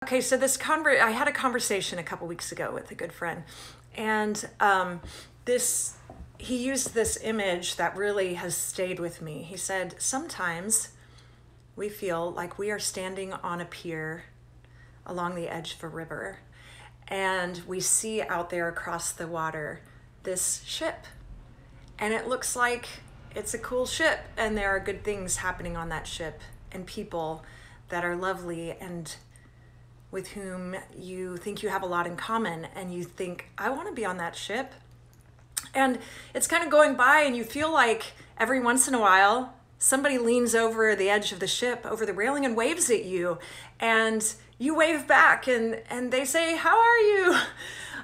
Okay, so I had a conversation a couple weeks ago with a good friend, and he used this image that really has stayed with me. He said, sometimes we feel like we are standing on a pier along the edge of a river, and we see out there across the water this ship, and it looks like it's a cool ship, and there are good things happening on that ship, and people that are lovely and with whom you think you have a lot in common, and you think, I want to be on that ship. And it's kind of going by, and you feel like every once in a while somebody leans over the edge of the ship, over the railing, and waves at you, and you wave back, and they say, how are you?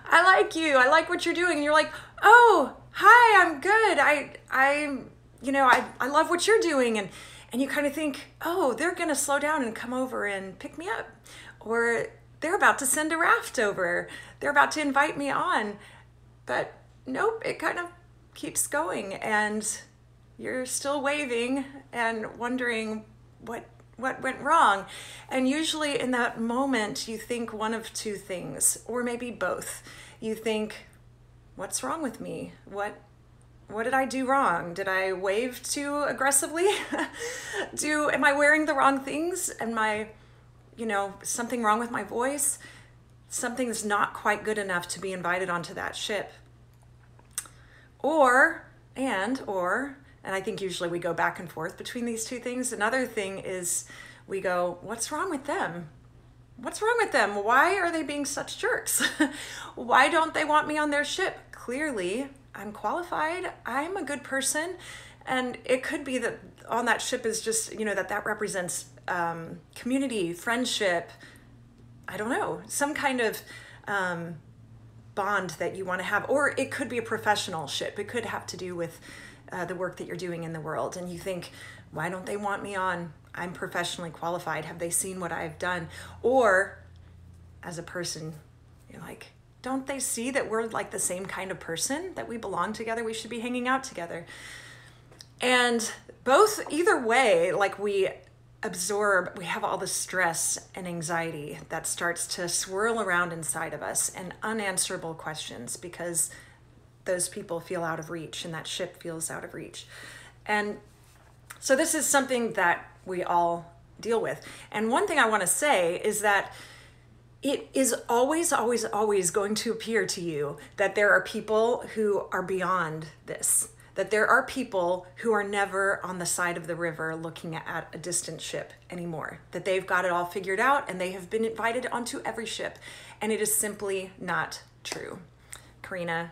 I like you. I like what you're doing. And you're like, oh, hi, I'm good. I love what you're doing. And you kind of think, oh, they're going to slow down and come over and pick me up. Or they're about to send a raft over. They're about to invite me on. But nope, it kind of keeps going, and you're still waving and wondering what went wrong. And usually in that moment, you think one of two things, or maybe both. You think, what's wrong with me? What did I do wrong? Did I wave too aggressively? Am I wearing the wrong things? Am I, something wrong with my voice? Something's not quite good enough to be invited onto that ship. Or, and I think usually we go back and forth between these two things. Another thing is we go, what's wrong with them? What's wrong with them? Why are they being such jerks? Why don't they want me on their ship? Clearly, I'm qualified. I'm a good person. And it could be that on that ship is just, that represents community, friendship, I don't know, some kind of bond that you want to have. Or it could be a professional ship. It could have to do with the work that you're doing in the world. And you think, why don't they want me on? I'm professionally qualified. Have they seen what I've done? Or as a person, you're like, don't they see that we're like the same kind of person, that we belong together? We should be hanging out together. And either way, like we have all the stress and anxiety that starts to swirl around inside of us, and unanswerable questions because those people feel out of reach and that ship feels out of reach. And so this is something that we all deal with. And one thing I want to say is that it is always, always, always going to appear to you that there are people who are beyond this, that there are people who are never on the side of the river looking at a distant ship anymore, that they've got it all figured out and they have been invited onto every ship. And it is simply not true. Karina,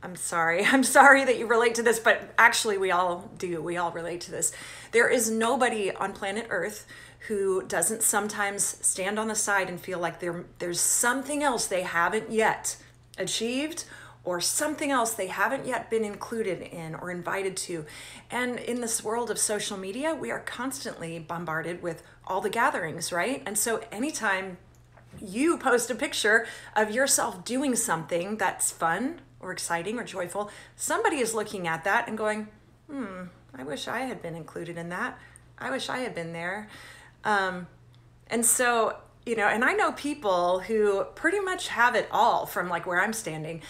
I'm sorry that you relate to this, but actually we all do. We all relate to this. There is nobody on planet Earth who doesn't sometimes stand on the side and feel like there's something else they haven't yet achieved, or something else they haven't yet been included in or invited to. And in this world of social media, we are constantly bombarded with all the gatherings, right? And so anytime you post a picture of yourself doing something that's fun or exciting or joyful, somebody is looking at that and going, I wish I had been included in that. I wish I had been there. And so, and I know people who pretty much have it all from like where I'm standing.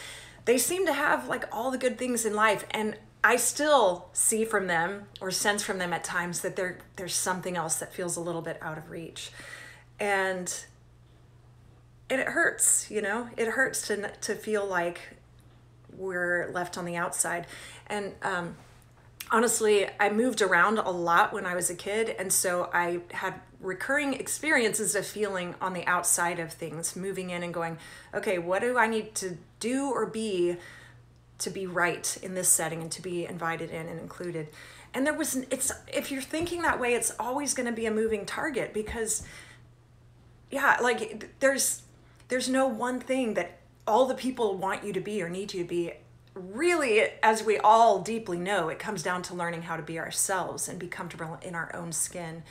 They seem to have like all the good things in life. And I still see from them or sense from them at times that there's something else that feels a little bit out of reach. And it hurts, it hurts to feel like we're left on the outside. And, honestly, I moved around a lot when I was a kid, and so I had recurring experiences of feeling on the outside of things, moving in and going, okay, what do I need to do or be to be right in this setting and to be invited in and included? And if you're thinking that way, it's always going to be a moving target because, there's no one thing that all the people want you to be or need you to be. Really, as we all deeply know, it comes down to learning how to be ourselves and be comfortable in our own skin.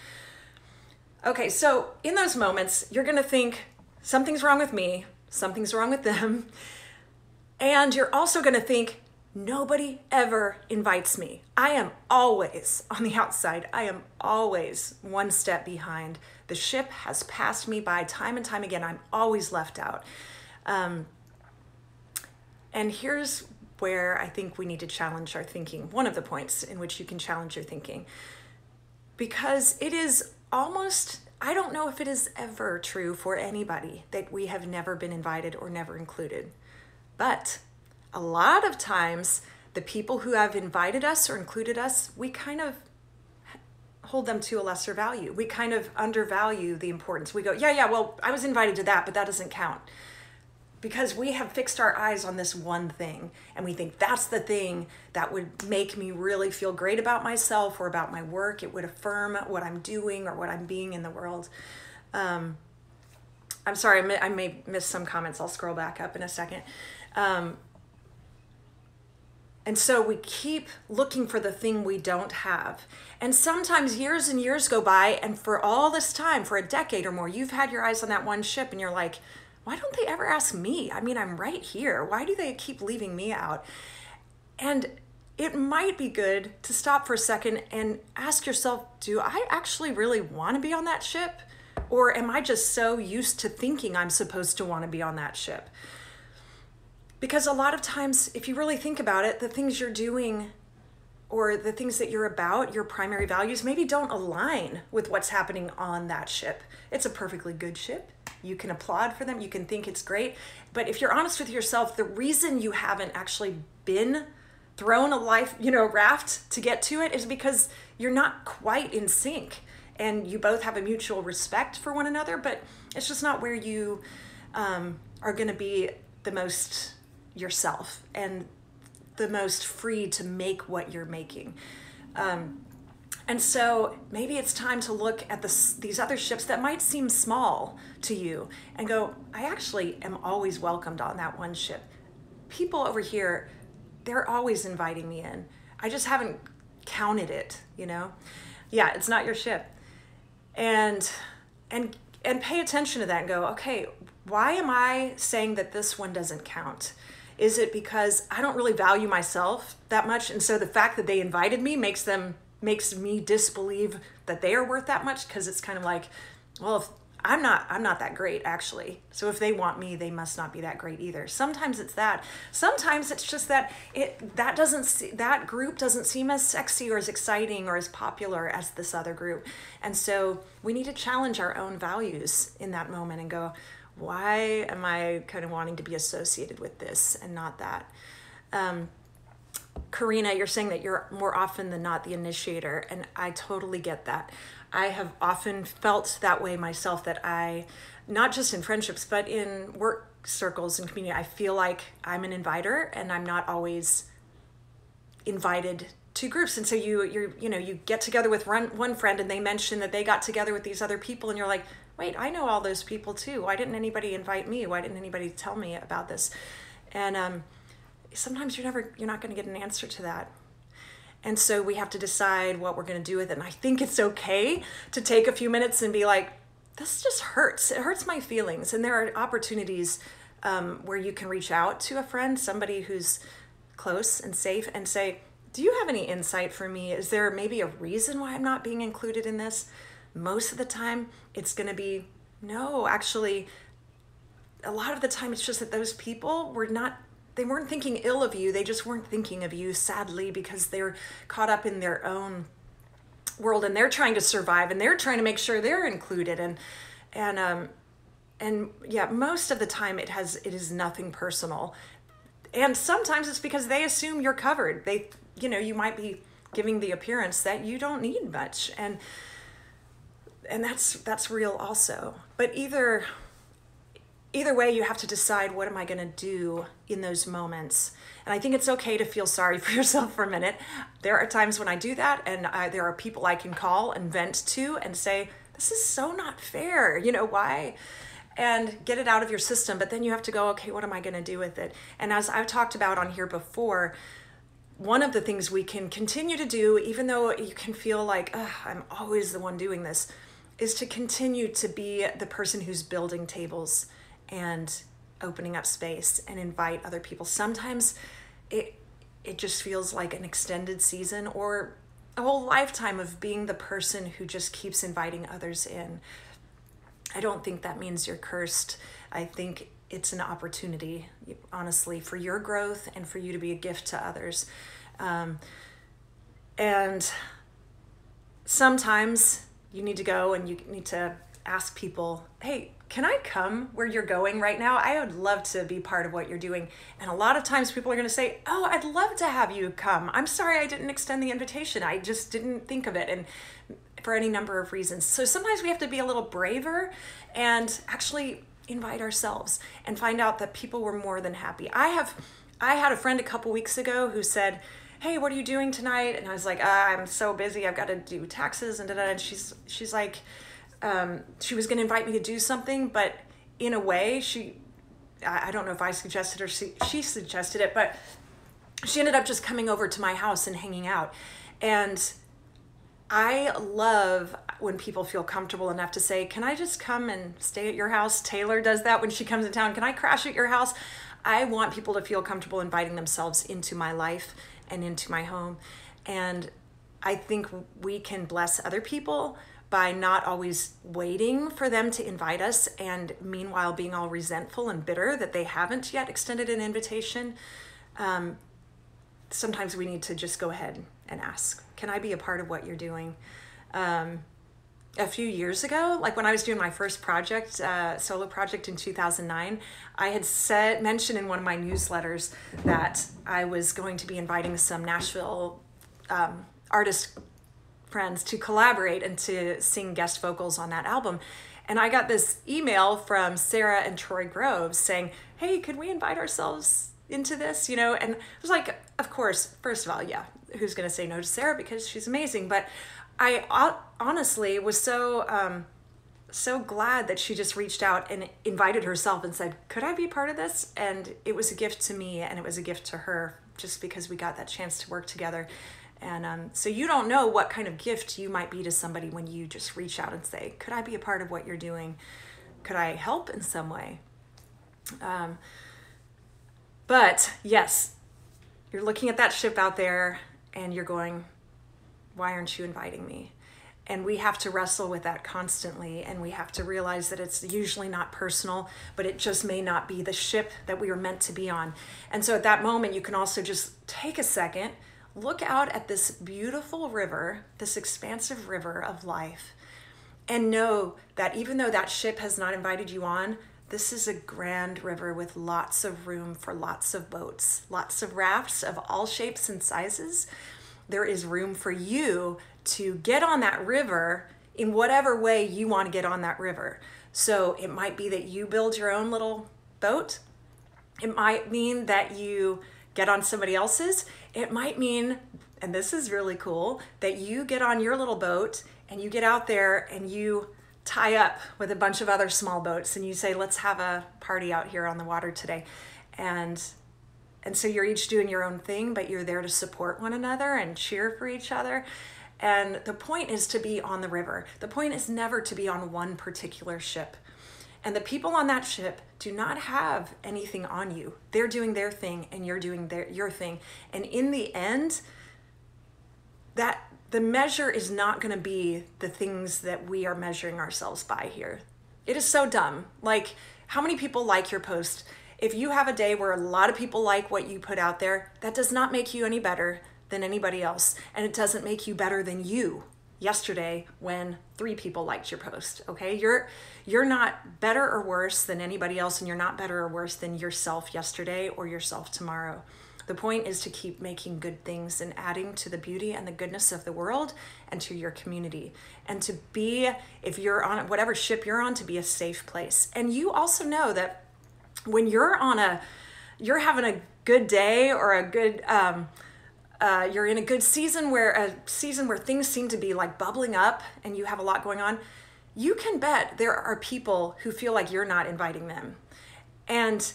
Okay, so in those moments, you're going to think, something's wrong with me, something's wrong with them. And you're also going to think, nobody ever invites me. I am always on the outside. I am always one step behind. The ship has passed me by time and time again. I'm always left out. And here's where I think we need to challenge our thinking. One of the points in which you can challenge your thinking. Because it is almost, I don't know if it is ever true for anybody that we have never been invited or never included. But a lot of times, the people who have invited us or included us, we kind of hold them to a lesser value. We kind of undervalue the importance. We go, yeah, well, I was invited to that, but that doesn't count. Because we have fixed our eyes on this one thing, and we think that's the thing that would make me really feel great about myself or about my work. It would affirm what I'm doing or what I'm being in the world. I'm sorry, I may miss some comments. I'll scroll back up in a second. And so we keep looking for the thing we don't have. And sometimes years and years go by, and for all this time, for a decade or more, you've had your eyes on that one ship, and you're like, why don't they ever ask me? I mean, I'm right here. Why do they keep leaving me out? And it might be good to stop for a second and ask yourself, do I actually really want to be on that ship? Or am I just so used to thinking I'm supposed to want to be on that ship? Because a lot of times, if you really think about it, the things you're doing or the things that you're about, your primary values, maybe don't align with what's happening on that ship. It's a perfectly good ship. You can applaud for them. You can think it's great. But if you're honest with yourself, the reason you haven't actually been thrown a raft to get to it is because you're not quite in sync. And you both have a mutual respect for one another, but it's just not where you are going to be the most yourself and the most free to make what you're making. And so maybe it's time to look at these other ships that might seem small to you and go, I actually am always welcomed on that one ship. People over here, they're always inviting me in. I just haven't counted it, Yeah, it's not your ship. And pay attention to that and go, okay, why am I saying that this one doesn't count? Is it because I don't really value myself that much? And so the fact that they invited me makes me disbelieve that they are worth that much, because it's kind of like, well, if I'm not that great actually. So if they want me, they must not be that great either. Sometimes it's that. Sometimes it's just that that group doesn't seem as sexy or as exciting or as popular as this other group. And so we need to challenge our own values in that moment and go, why am I kind of wanting to be associated with this and not that? Karina, you're saying that you're more often than not the initiator, and I totally get that. I have often felt that way myself, that I, not just in friendships, but in work circles and community, I feel like I'm an inviter and I'm not always invited to groups. And so you get together with one friend and they mention that they got together with these other people, and you're like, wait, I know all those people too. Why didn't anybody invite me? Why didn't anybody tell me about this? And sometimes you're not going to get an answer to that. And so we have to decide what we're going to do with it. And I think it's okay to take a few minutes and be like, this just hurts. It hurts my feelings. And there are opportunities where you can reach out to a friend, somebody who's close and safe, and say, do you have any insight for me? Is there maybe a reason why I'm not being included in this? Most of the time, it's going to be, no, actually, a lot of the time, it's just that those people they weren't thinking ill of you. They just weren't thinking of you, sadly, because they're caught up in their own world and they're trying to survive and they're trying to make sure they're included. And yeah, most of the time it is nothing personal. And sometimes it's because they assume you're covered. You might be giving the appearance that you don't need much. And that's real also. But either way, you have to decide, what am I going to do in those moments? And I think it's okay to feel sorry for yourself for a minute. There are times when I do that, and there are people I can call and vent to and say, this is so not fair. Why? And get it out of your system. But then you have to go, okay, what am I going to do with it? And as I've talked about on here before, one of the things we can continue to do, even though you can feel like, I'm always the one doing this, is to continue to be the person who's building tables and opening up space and invite other people. Sometimes it just feels like an extended season or a whole lifetime of being the person who just keeps inviting others in. I don't think that means you're cursed. I think it's an opportunity, honestly, for your growth and for you to be a gift to others. And sometimes you need to go and you need to ask people, hey, can I come where you're going right now? I would love to be part of what you're doing. And a lot of times people are going to say, oh, I'd love to have you come. I'm sorry I didn't extend the invitation. I just didn't think of it. And for any number of reasons. So sometimes we have to be a little braver and actually invite ourselves and find out that people were more than happy. I had a friend a couple weeks ago who said, hey, what are you doing tonight? And I was like, I'm so busy. I've got to do taxes and da-da. And she's like, she was going to invite me to do something, but in a way, I don't know if I suggested or she suggested it, but she ended up just coming over to my house and hanging out. And I love when people feel comfortable enough to say, can I just come and stay at your house? Taylor does that when she comes in town. Can I crash at your house? I want people to feel comfortable inviting themselves into my life and into my home. And I think we can bless other people by not always waiting for them to invite us and meanwhile being all resentful and bitter that they haven't yet extended an invitation. Sometimes we need to just go ahead and ask, can I be a part of what you're doing? A few years ago, like when I was doing my first project, solo project in 2009, I had mentioned in one of my newsletters that I was going to be inviting some Nashville artist friends to collaborate and to sing guest vocals on that album. And I got this email from Sarah and Troy Groves saying, hey, could we invite ourselves into this? And I was like, of course, first of all, yeah, who's going to say no to Sarah because she's amazing. But I honestly was so glad that she just reached out and invited herself and said, could I be part of this? And it was a gift to me and it was a gift to her just because we got that chance to work together. And so you don't know what kind of gift you might be to somebody when you just reach out and say, could I be a part of what you're doing? Could I help in some way? But yes, you're looking at that ship out there and you're going, why aren't you inviting me? And we have to wrestle with that constantly. And we have to realize that it's usually not personal, but it just may not be the ship that we were meant to be on. And so at that moment, you can also just take a second, look out at this beautiful river, this expansive river of life, and know that even though that ship has not invited you on, this is a grand river with lots of room for lots of boats, lots of rafts of all shapes and sizes. There is room for you to get on that river in whatever way you want to get on that river. So it might be that you build your own little boat. It might mean that you get on somebody else's. It might mean, and this is really cool, that you get on your little boat and you get out there and you tie up with a bunch of other small boats and you say, let's have a party out here on the water today. And so you're each doing your own thing, but you're there to support one another and cheer for each other. And the point is to be on the river. The point is never to be on one particular ship. And the people on that ship do not have anything on you. They're doing their thing and you're doing your thing. And in the end, that the measure is not going to be the things that we are measuring ourselves by here. It is so dumb. Like, how many people like your post? If you have a day where a lot of people like what you put out there, that does not make you any better than anybody else. And it doesn't make you better than you yesterday when 3 people liked your post, okay? You're not better or worse than anybody else, and you're not better or worse than yourself yesterday or yourself tomorrow. The point is to keep making good things and adding to the beauty and the goodness of the world and to your community. And to be, if you're on whatever ship you're on, to be a safe place. And you also know that when you're having a good day or a good, you're in a good season where things seem to be like bubbling up and you have a lot going on, you can bet there are people who feel like you're not inviting them. And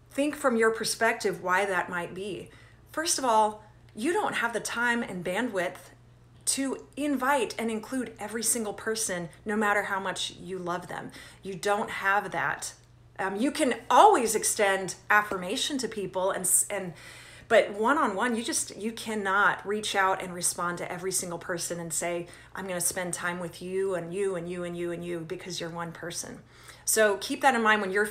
think from your perspective why that might be. First of all, you don't have the time and bandwidth to invite and include every single person, no matter how much you love them. You don't have that. You can always extend affirmation to people, But one-on-one, you cannot reach out and respond to every single person and say, I'm going to spend time with you and you and you and you and you, because you're one person. So keep that in mind when you're